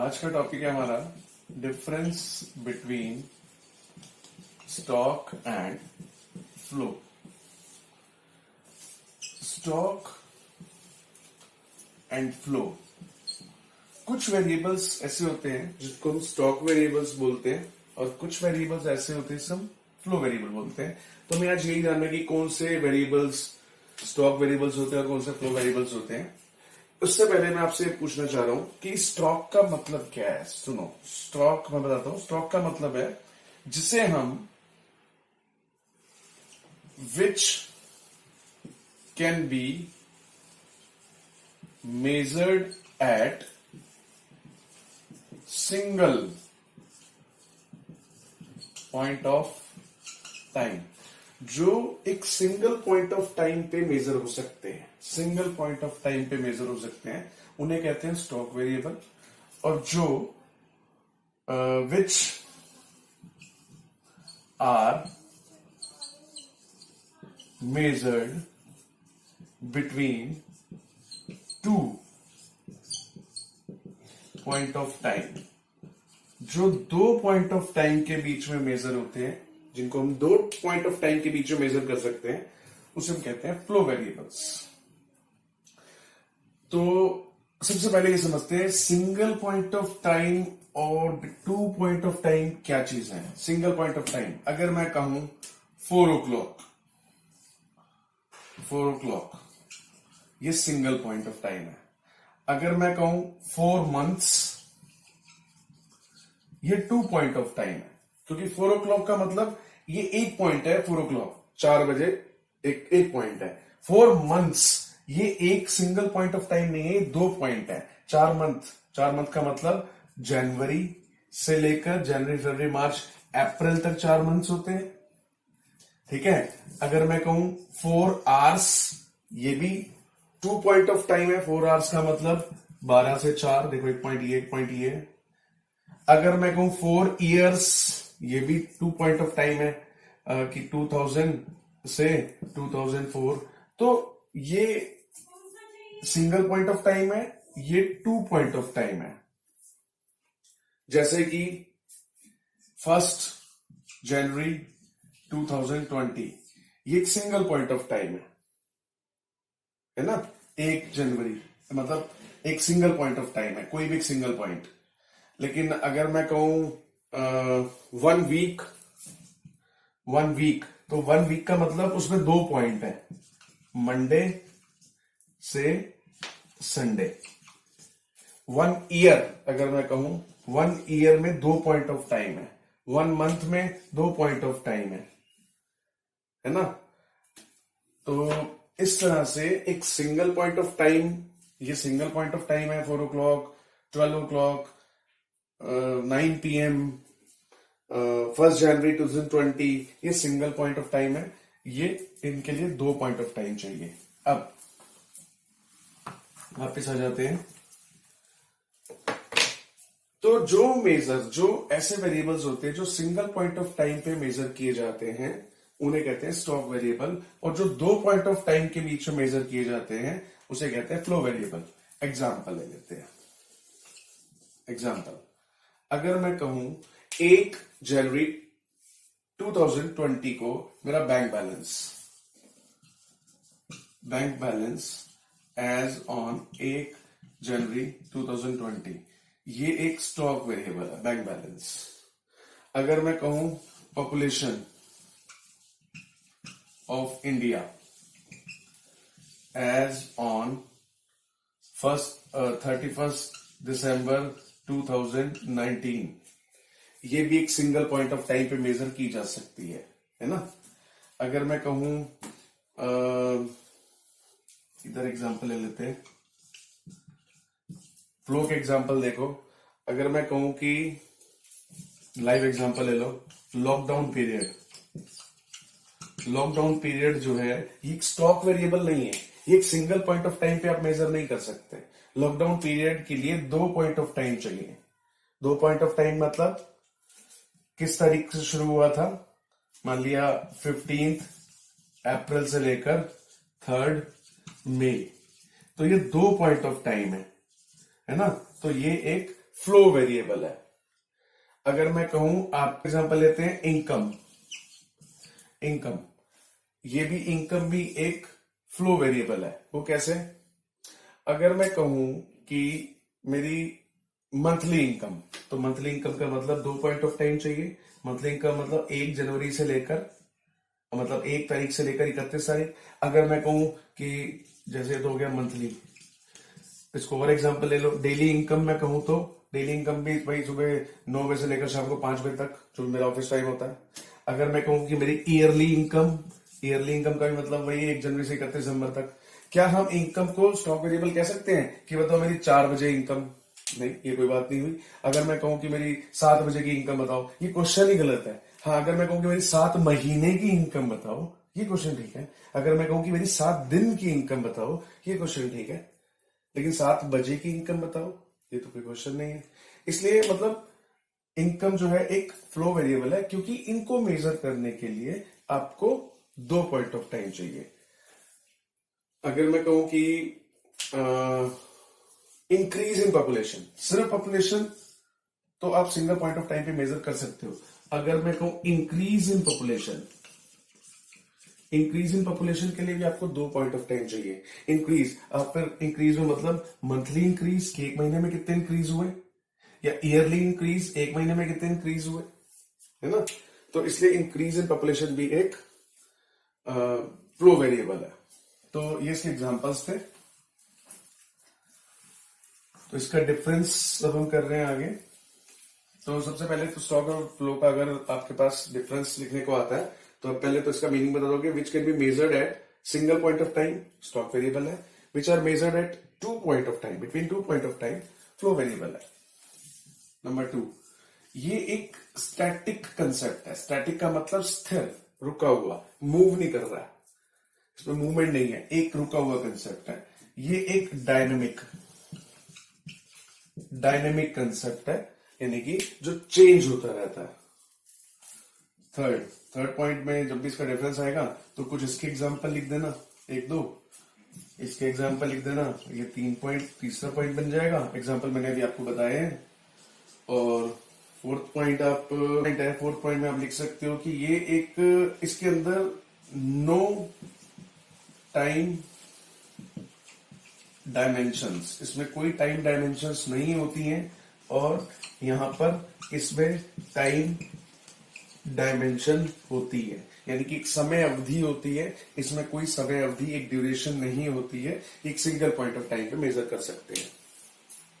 आज का टॉपिक है हमारा difference between stock and flow. Stock and flow, कुछ वेरिएबल्स ऐसे होते हैं जिसको हम स्टॉक वेरिएबल्स बोलते हैं और कुछ वेरिएबल्स ऐसे होते हैं जिसे हम फ्लो वेरिएबल बोलते हैं। तो हमें आज यही जानना है कि कौन से वेरिएबल्स स्टॉक वेरिएबल्स होते हैं और कौन से फ्लो वेरिएबल्स होते हैं। उससे पहले मैं आपसे पूछना चाह रहा हूं कि स्टॉक का मतलब क्या है। सुनो, स्टॉक मैं बताता हूं। स्टॉक का मतलब है जिसे हम विच can be measured at single point of time, जो एक सिंगल पॉइंट ऑफ टाइम पे मेजर हो सकते हैं। सिंगल पॉइंट ऑफ टाइम पे मेजर हो सकते हैं, उन्हें कहते हैं स्टॉक वेरिएबल। और जो which are measured between two point of time, जो दो पॉइंट ऑफ टाइम के बीच में मेजर होते हैं, जिनको हम दो पॉइंट ऑफ टाइम के बीच में मेजर कर सकते हैं, उसे हम कहते हैं फ्लो वेरिएबल्स। तो सबसे पहले ये समझते हैं सिंगल पॉइंट ऑफ टाइम और टू पॉइंट ऑफ टाइम क्या चीज है। सिंगल पॉइंट ऑफ टाइम, अगर मैं कहूं 4 o'clock, ये सिंगल पॉइंट ऑफ टाइम है। अगर मैं कहूं 4 months, ये 2 पॉइंट ऑफ टाइम है, क्योंकि 4 o'clock का मतलब ये एक पॉइंट है। 4 o'clock 4 बजे एक पॉइंट है। 4 months ये एक सिंगल पॉइंट ऑफ टाइम नहीं है, ये 2 पॉइंट है। 4 मंथ का मतलब जनवरी से लेकर जनवरी फरवरी मार्च अप्रैल तक 4 मंथ्स होते हैं। ठीक है। अगर मैं कहूं 4 hours, ये भी 2 पॉइंट ऑफ टाइम है। 4 hours का मतलब 12 से 4, देखो एक पॉइंट ये। अगर मैं कहूं 4 years, ये भी 2 पॉइंट ऑफ टाइम है कि 2000 से 2004। तो ये सिंगल पॉइंट ऑफ टाइम है, ये 2 पॉइंट ऑफ टाइम है। जैसे कि 1 जनवरी 2020, ये एक सिंगल पॉइंट ऑफ टाइम है ना। 1 जनवरी मतलब एक सिंगल पॉइंट ऑफ टाइम है, कोई भी एक सिंगल पॉइंट। लेकिन अगर मैं कहूं 1 वीक, तो 1 वीक का मतलब उसमें 2 पॉइंट है, मंडे से संडे। 1 ईयर, अगर मैं कहूं 1 ईयर में 2 पॉइंट ऑफ टाइम है। 1 मंथ में 2 पॉइंट ऑफ टाइम है ना। तो इस तरह से एक सिंगल पॉइंट ऑफ टाइम, ये सिंगल पॉइंट ऑफ टाइम है। 4 o'clock, 12 o'clock, 9 PM, 1 जनवरी 2020, ये सिंगल पॉइंट ऑफ टाइम है। ये इनके लिए 2 पॉइंट ऑफ टाइम चाहिए। अब वापिस आ जाते हैं। तो जो ऐसे वेरिएबल्स होते हैं जो सिंगल पॉइंट ऑफ टाइम पे मेजर किए जाते हैं, उन्हें कहते हैं स्टॉक वेरिएबल। और जो 2 पॉइंट ऑफ टाइम के बीच में मेजर किए जाते हैं, उसे कहते हैं फ्लो वेरिएबल। एग्जाम्पल ले लेते हैं। एग्जाम्पल, अगर मैं कहूं 1 जनवरी 2020 को मेरा बैंक बैलेंस एज ऑन 1 जनवरी 2020, ये एक स्टॉक वेरिएबल है, बैंक बैलेंस। अगर मैं कहूं population of India as on 31 दिसंबर 2019, ये भी एक सिंगल पॉइंट ऑफ टाइम पे मेजर की जा सकती है ना। अगर मैं कहूं इधर एग्जांपल ले लेते हैं, फ्लो के एग्जांपल देखो। अगर मैं कहूं कि लाइव एग्जांपल ले लो, लॉकडाउन पीरियड जो है, ये एक स्टॉक वेरिएबल नहीं है, ये एक सिंगल पॉइंट ऑफ टाइम पे आप मेजर नहीं कर सकते। लॉकडाउन पीरियड के लिए 2 पॉइंट ऑफ टाइम चाहिए। 2 पॉइंट ऑफ टाइम मतलब किस तारीख से शुरू हुआ था, मान लिया 15 अप्रैल से लेकर 3 मई, तो ये 2 पॉइंट ऑफ टाइम है ना। तो ये एक फ्लो वेरिएबल है। अगर मैं कहूं, आप एग्जांपल लेते हैं इनकम, इनकम, ये भी इनकम भी एक फ्लो वेरिएबल है। वो कैसे? अगर मैं कहूं कि मेरी मंथली इनकम, तो मंथली इनकम का मतलब 2 पॉइंट ऑफ टाइम चाहिए। मंथली इनकम मतलब 1 जनवरी से लेकर, मतलब 1 तारीख से लेकर 31 तारीख। अगर मैं कहूं कि जैसे तो हो गया मंथली, इसको और एग्जांपल ले लो। डेली इनकम मैं कहूं तो डेली इनकम भी भाई सुबह 9 बजे से लेकर शाम को 5 बजे तक, जो मेरा ऑफिस टाइम होता है। अगर मैं कहूं कि मेरी ईयरली इनकम, ईयरली इनकम का भी मतलब वही 1 जनवरी से 31 दिसंबर तक। क्या हम इनकम को स्टॉक वेरिएबल कह सकते हैं कि बताओ मेरी 4 बजे इनकम? नहीं, ये कोई बात नहीं हुई। अगर मैं कहूं कि मेरी 7 बजे की इनकम बताओ, ये क्वेश्चन ही गलत है। हाँ, अगर मैं कहूं कि मेरी 7 महीने की इनकम बताओ, ये क्वेश्चन ठीक है। अगर मैं कहूं कि मेरी 7 दिन की इनकम बताओ, ये क्वेश्चन ठीक है। लेकिन 7 बजे की इनकम बताओ, ये तो कोई क्वेश्चन नहीं है। इसलिए मतलब इनकम जो है एक फ्लो वेरिएबल है, क्योंकि इनको मेजर करने के लिए आपको 2 पॉइंट ऑफ टाइम चाहिए। अगर मैं कहूं कि इंक्रीज इन पॉपुलेशन, सिर्फ पॉपुलेशन तो आप सिंगल पॉइंट ऑफ टाइम पे मेजर कर सकते हो। अगर मैं कहूं increase in population, increase in population के लिए भी आपको 2 पॉइंट ऑफ टाइम चाहिए। इंक्रीज, आप फिर इंक्रीज में मतलब मंथली इंक्रीज कि 1 महीने में कितने इंक्रीज हुए, या ईयरली इंक्रीज 1 महीने में कितने इंक्रीज हुए, है ना। तो इसलिए इंक्रीज इन पॉपुलेशन भी एक फ्लो वेरिएबल है। तो ये इसके एग्जांपल्स थे। तो इसका डिफरेंस अब हम कर रहे हैं आगे। तो सबसे पहले तो स्टॉक और फ्लो का अगर आपके पास डिफरेंस लिखने को आता है, तो आप पहले तो इसका मीनिंग बता दोगे। Which can be measured at single point of time, stock variable है। Which are measured at 2 point of time, between 2 point of time, flow variable है। नंबर 2, ये एक स्टैटिक कंसेप्ट है। स्टैटिक का मतलब स्थिर, रुका हुआ, मूव नहीं कर रहा है, इसमें मूवमेंट नहीं है, एक रुका हुआ कंसेप्ट है। ये एक डायनेमिक कंसेप्ट है, यानी कि जो चेंज होता रहता है। थर्ड पॉइंट में जब भी इसका डिफरेंस आएगा तो कुछ इसके एग्जांपल लिख देना, 1-2 इसके एग्जांपल लिख देना। ये 3 पॉइंट तीसरा पॉइंट बन जाएगा। एग्जांपल मैंने अभी आपको बताए हैं। और फोर्थ पॉइंट में आप लिख सकते हो कि ये एक, इसके अंदर नो टाइम डायमेंशंस, इसमें कोई टाइम डायमेंशंस नहीं होती हैं। और यहां पर इसमें टाइम डायमेंशन होती है, यानी कि एक समय अवधि होती है। इसमें कोई समय अवधि, एक ड्यूरेशन नहीं होती है। एक सिंगल पॉइंट ऑफ टाइम पे मेजर कर सकते हैं।